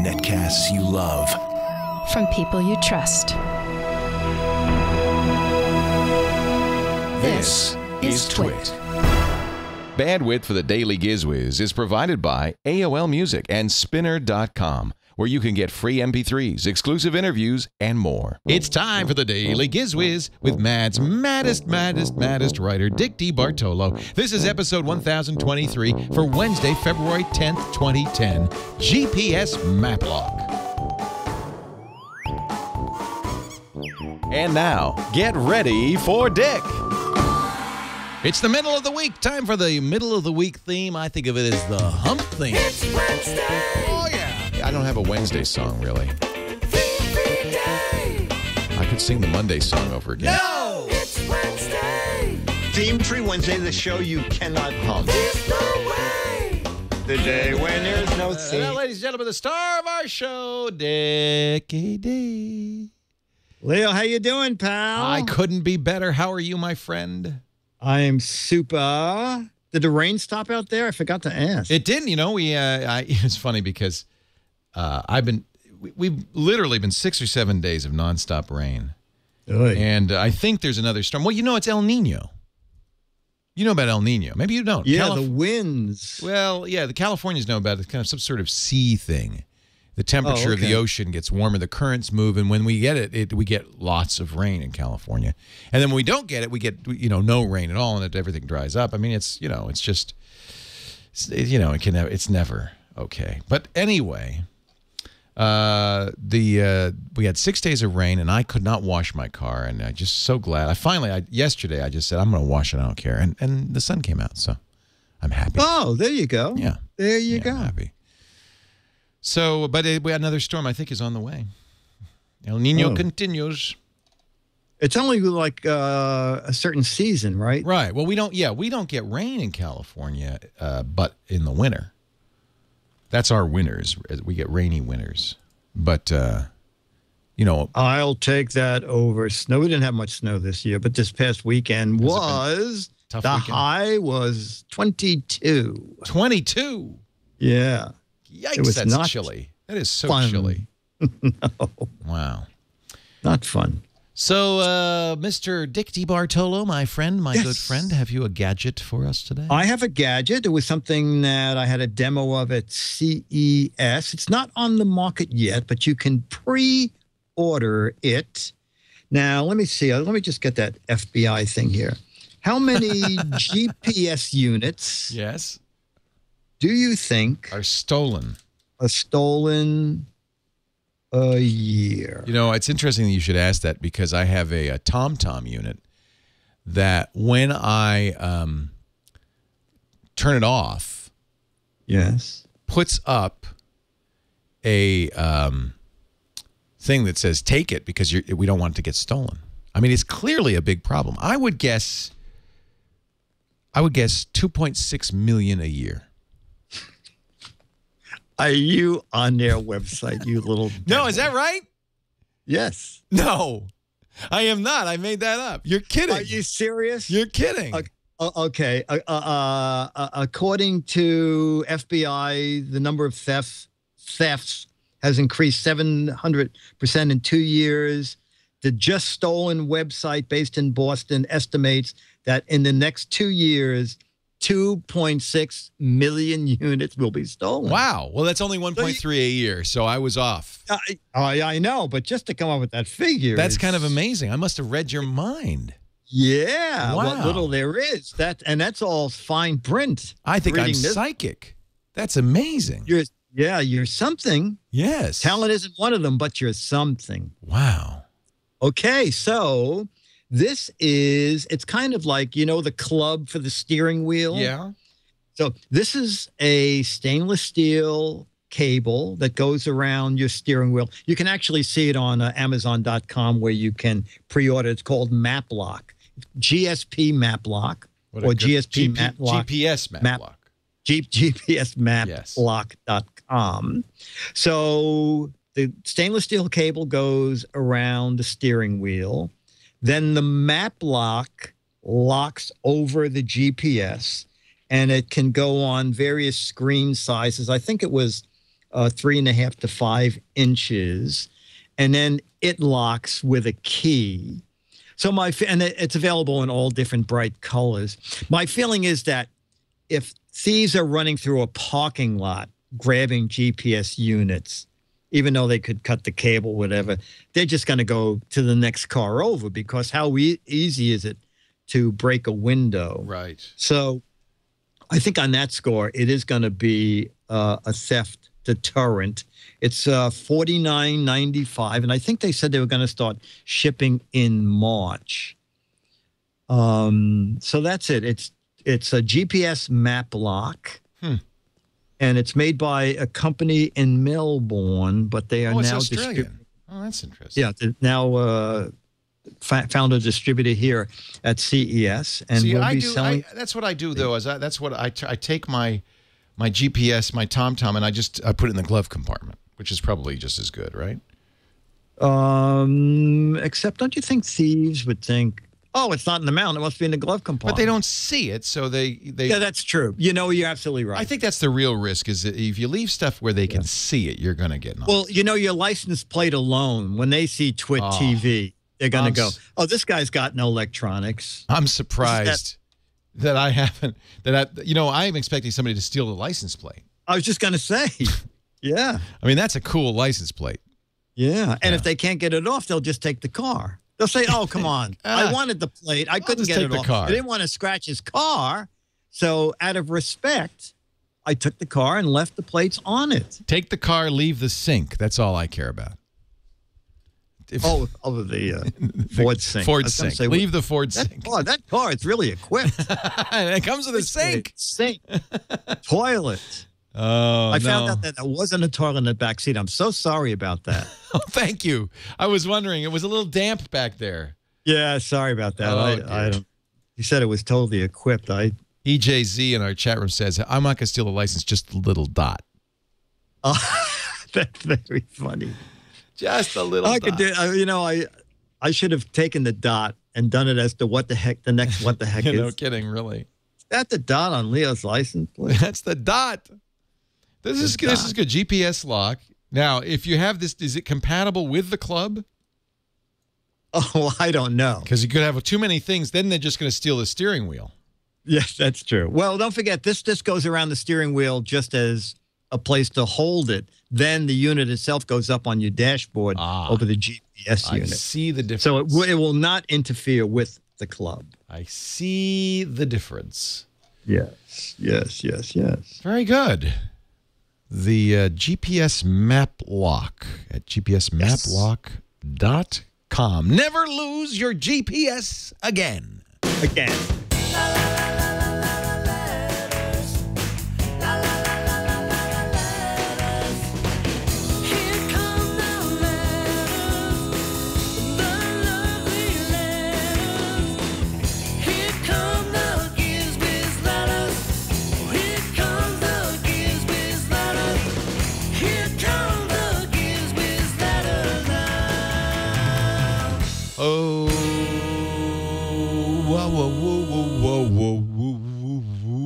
Netcasts you love. From people you trust. This is Twit. Bandwidth for the Daily Giz Wiz is provided by AOL Music and Spinner.com, where you can get free MP3s, exclusive interviews, and more. It's time for the Daily Giz Wiz with Mad's maddest writer, Dick DeBartolo. This is episode 1023 for Wednesday, February 10th, 2010. GPS Maplock. And now, get ready for Dick. It's the middle of the week. Time for the middle of the week theme. I think of it as the hump theme. It's Wednesday. Oh, yeah. I don't have a Wednesday song, really. Every day. I could sing the Monday song over again. No. It's Wednesday. Theme Tree Wednesday, the show you cannot hum. There's no way. The day when there's no theme. Now, ladies and gentlemen, the star of our show, Dickie D. Leo, how you doing, pal? I couldn't be better. How are you, my friend? I am super. Did the rain stop out there? I forgot to ask. It didn't. You know, it's funny because we've literally been 6 or 7 days of nonstop rain. Oy. And I think there's another storm. Well, you know, it's El Nino. You know about El Nino. Maybe you don't. Yeah, the winds. Well, yeah, the Californians know about it. It's kind of some sort of sea thing. The temperature of the ocean gets warmer, the currents move, and when we get it, we get lots of rain in California. And then when we don't get it, we get no rain at all, and everything dries up. I mean, it's just it's never okay. But anyway, we had 6 days of rain, and I could not wash my car, and I'm just so glad. Yesterday I just said I'm going to wash it. I don't care, and the sun came out, so I'm happy. Oh, there you go. Yeah, there you go. I'm happy. So, but we had another storm, I think, is on the way. El Nino continues. It's only like a certain season, right? Right. Well, we don't get rain in California, but in the winter. That's our winters. We get rainy winters. But, I'll take that over snow. We didn't have much snow this year, but this past weekend was, the high was 22. 22? Yeah. Yikes, that's not chilly. That is so chilly. No. Wow. Not fun. So, Mr. Dick DeBartolo, my friend, good friend, have you a gadget for us today? I have a gadget. It was something that I had a demo of at CES. It's not on the market yet, but you can pre-order it. Now, let me see. Let me just get that FBI thing here. How many GPS units? Yes. Do you think are stolen a year? You know, it's interesting that you should ask that because I have a TomTom unit that when I turn it off, yes, puts up a thing that says take it because we don't want it to get stolen. I mean, it's clearly a big problem. I would guess 2.6 million a year. Are you on their website, you little... No, is that right? Yes. No, I am not. I made that up. You're kidding. Are you serious? You're kidding. Okay. According to FBI, the number of thefts has increased 700% in 2 years. The Just Stolen website based in Boston estimates that in the next 2 years, 2.6 million units will be stolen. Wow. Well, that's only 1.3 a year, so I was off. I know, but just to come up with that figure. That's kind of amazing. I must have read your mind. Yeah. Wow. What little there is. That's all fine print. I think I'm psychic. That's amazing. You're something. Yes. Talent isn't one of them, but you're something. Wow. Okay, so... it's kind of like, the club for the steering wheel. Yeah. So this is a stainless steel cable that goes around your steering wheel. You can actually see it on Amazon.com where you can pre-order. It's called Maplock, GSP Maplock or GSP Maplock. GPS Maplock. GPS Maplock.com. So the stainless steel cable goes around the steering wheel. Then the Maplock locks over the GPS, and it can go on various screen sizes. I think it was 3.5 to 5 inches, and then it locks with a key. So and it's available in all different bright colors. My feeling is that if thieves are running through a parking lot grabbing GPS units, even though they could cut the cable, whatever, they're just going to go to the next car over, because how easy is it to break a window? Right. So I think on that score, it is going to be a theft deterrent. It's $49.95, and I think they said they were going to start shipping in March. So that's it. It's a GPS Maplock, and it's made by a company in Melbourne, but they are now Australian. Oh, that's interesting. Yeah, they're now found a distributor here at CES, and we'll be selling. That's what I do, though. That's what I take my GPS, my TomTom, and I put it in the glove compartment, which is probably just as good, right? Except, don't you think thieves would think, oh, it's not in the mount, it must be in the glove compartment? But they don't see it, so they. Yeah, that's true. You know, you're absolutely right. I think that's the real risk, is that if you leave stuff where they can see it, you're going to get knocked. Well, you know, your license plate alone, when they see Twit TV, they're going to go, oh, this guy's got no electronics. I'm surprised that I haven't, I'm expecting somebody to steal the license plate. I was just going to say, yeah. I mean, that's a cool license plate. Yeah. And if they can't get it off, they'll just take the car. They'll say, oh, come on. I wanted the plate. I couldn't get it off. I didn't want to scratch his car. So out of respect, I took the car and left the plates on it. Take the car, leave the sink. That's all I care about. The Ford sink. Ford sink. Leave the Ford sink. That car is really equipped. It comes with a sink. Toilet. Oh, I found out that there wasn't a toilet in the back seat. I'm so sorry about that. Oh, thank you. I was wondering. It was a little damp back there. Yeah, sorry about that. I don't. You said it was totally equipped. EJZ in our chat room says, I'm not going to steal the license, just a little dot. That's very funny. Just a little dot. Could do, I should have taken the dot and done it as to what the heck the next what the heck is. No kidding, really. Is that the dot on Leo's license plate? That's the dot. This is good. This is good. GPS lock. Now, if you have this, is it compatible with the club? Oh, I don't know. Because you could have too many things. Then they're just going to steal the steering wheel. Yes, that's true. Well, don't forget, this goes around the steering wheel just as a place to hold it. Then the unit itself goes up on your dashboard over the GPS unit. I see the difference. So it will not interfere with the club. I see the difference. Yes. Very good. The GPS Maplock at gpsmaplock.com. Never lose your GPS again.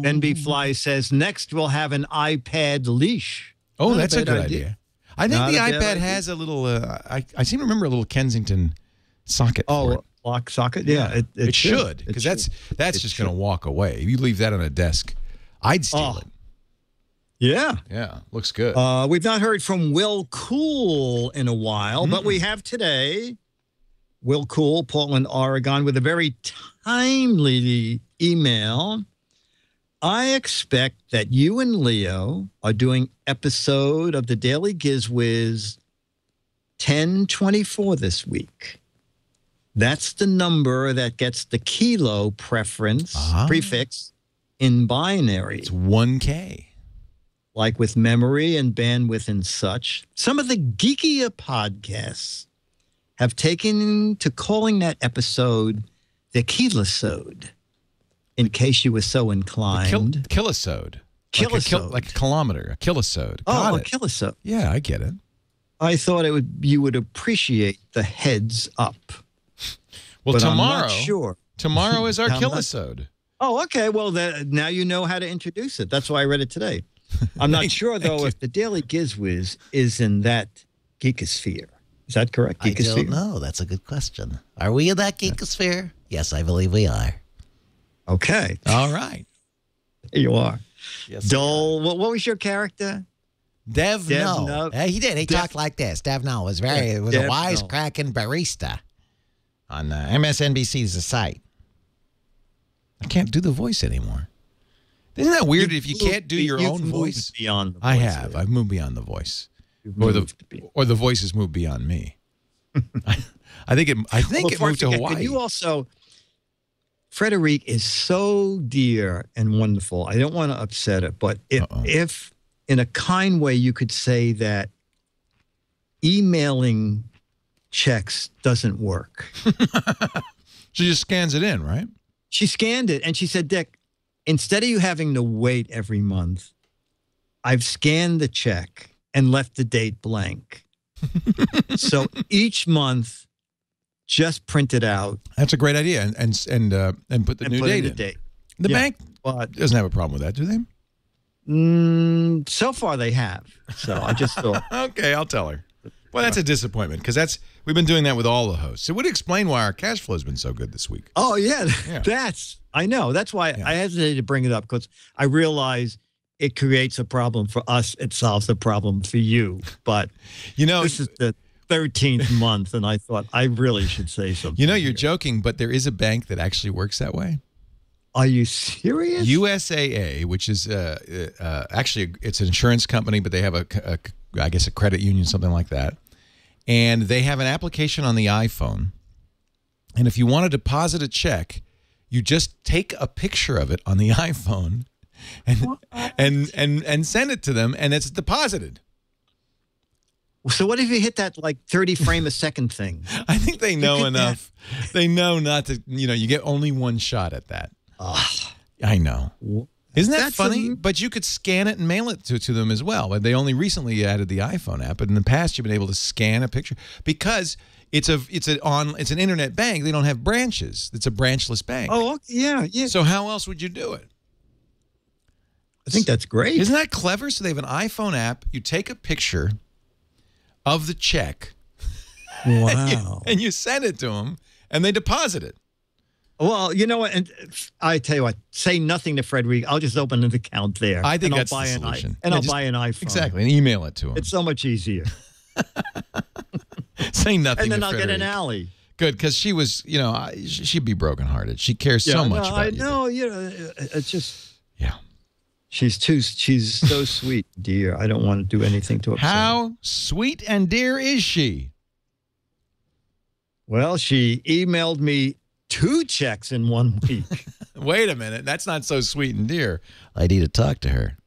NB Fly says, next we'll have an iPad leash. Oh, that's a good idea. I think the iPad has a little, I seem to remember a little Kensington socket for it. Lock socket? Yeah, it should, because that's just going to walk away. If you leave that on a desk, I'd steal it. Yeah. Yeah, looks good. We've not heard from Will Cool in a while, but we have today. Will Cool, Portland, Oregon, with a very timely email. I expect that you and Leo are doing episode of the Daily Giz Wiz 1024 this week. That's the number that gets the kilo prefix in binary. It's 1K. Like with memory and bandwidth and such. Some of the geekier podcasts have taken to calling that episode the kilosode, in case you were so inclined. Kilosode. Kilosode. Like a kilometer, a kilosode. Oh, a kilosode. Yeah, I get it. I thought you would appreciate the heads up. Well, but tomorrow, I'm not sure. Tomorrow is our kilosode. Oh, okay. Well, now you know how to introduce it. That's why I read it today. I'm not sure, though, if the Daily Giz Wiz is in that geekosphere. Is that correct? I don't know. That's a good question. Are we in that geekosphere? Yes, I believe we are. Okay. All right. There you are. Yes, Dole, what was your character? Dev No. He did. He talked like this. Dev No was it was a wisecracking barista on MSNBC's The Site. I can't do the voice anymore. Isn't that weird if you can't do your own voice? Beyond the voice? I have. I've moved beyond the voice. Or the voice has moved beyond me. I think it moved to Hawaii. Can you also, Frederic is so dear and wonderful. I don't want to upset it, but if in a kind way you could say that emailing checks doesn't work. She just scans it in, right? She scanned it and she said, Dick, instead of you having to wait every month, I've scanned the check and left the date blank. So each month, just print it out. That's a great idea, and put the new date in. The bank doesn't have a problem with that, do they? So far they have. So I just thought. Okay, I'll tell her. Well, that's a disappointment because we've been doing that with all the hosts. It would explain why our cash flow has been so good this week. Oh yeah. I know. That's why I hesitated to bring it up because I realize it creates a problem for us. It solves a problem for you. But this is the 13th month, and I thought I really should say something. You're joking, but there is a bank that actually works that way. Are you serious? USAA, which is actually it's an insurance company, but they have I guess a credit union, something like that. And they have an application on the iPhone. And if you want to deposit a check, you just take a picture of it on the iPhone and send it to them, and it's deposited. So what if you hit that like 30 frame a second thing? I think they know enough. They know not to, you get only one shot at that. I know. Isn't that funny? But you could scan it and mail it to them as well. And they only recently added the iPhone app, but in the past you've been able to scan a picture because it's an internet bank. They don't have branches. It's a branchless bank. Oh, yeah. So how else would you do it? I think that's great. Isn't that clever? So they have an iPhone app. You take a picture of the check. Wow. and you send it to them, and they deposit it. Well, you know what? And I tell you what, say nothing to Frederic. I'll just open an account there. I think that's the solution. I'll buy an iPhone. Exactly, and email it to him. It's so much easier. Say nothing and then to I'll Frederic. get an alley. Good, because she was, she'd be brokenhearted. She cares so much about you. I know, it's just... Yeah. She's so sweet, dear. I don't want to do anything to upset her. How sweet and dear is she? Well, she emailed me 2 checks in 1 week. Wait a minute. That's not so sweet and dear. I need to talk to her.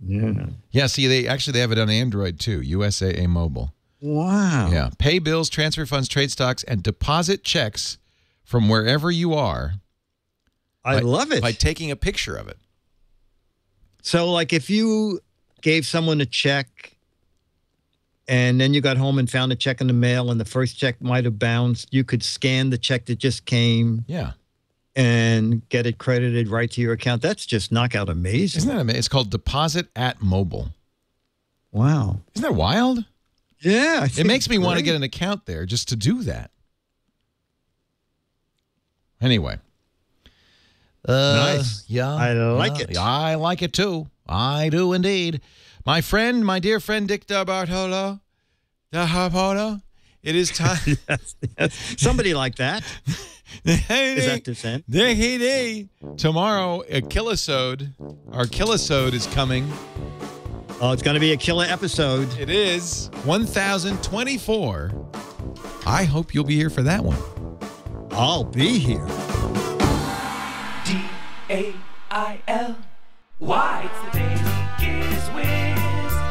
Yeah. Yeah, see, they have it on Android too, USAA Mobile. Wow. Yeah. Pay bills, transfer funds, trade stocks, and deposit checks from wherever you are. I love it. By taking a picture of it. So, like, if you gave someone a check and then you got home and found a check in the mail and the first check might have bounced, you could scan the check that just came. Yeah. And get it credited right to your account. That's just knockout amazing. Isn't that amazing? It's called Deposit at Mobile. Wow. Isn't that wild? Yeah. It makes me want to get an account there just to do that. Anyway. Nice. Yeah. I like it. I like it too. I do indeed. My dear friend Dick DeBartolo. It is time. yes. Somebody like that. Is that descent? Tomorrow, our killisode is coming. Oh, it's going to be a killer episode. It is 1024. I hope you'll be here for that one. I'll be here. DAILY. It's the Daily Giz Wiz.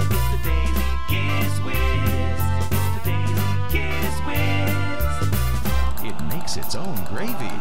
It's the Daily Giz Wiz. It's the Daily Giz Wiz. It makes its own gravy.